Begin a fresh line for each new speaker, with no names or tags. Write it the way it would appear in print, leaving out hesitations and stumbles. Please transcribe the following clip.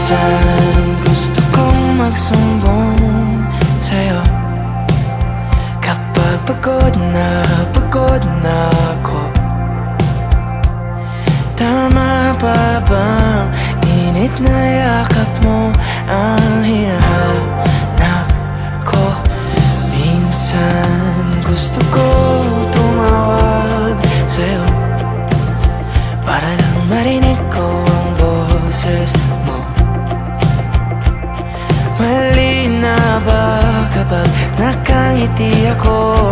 Minsan gusto kong magsumbong sa'yo kapag pagod na ako. Tama pa bang init na yakap mo ang hinahanap ko? Minsan gusto ko tumawag sa'yo para lang marinig ko ang boses mo. Mali na ba kapag nakangiti ako?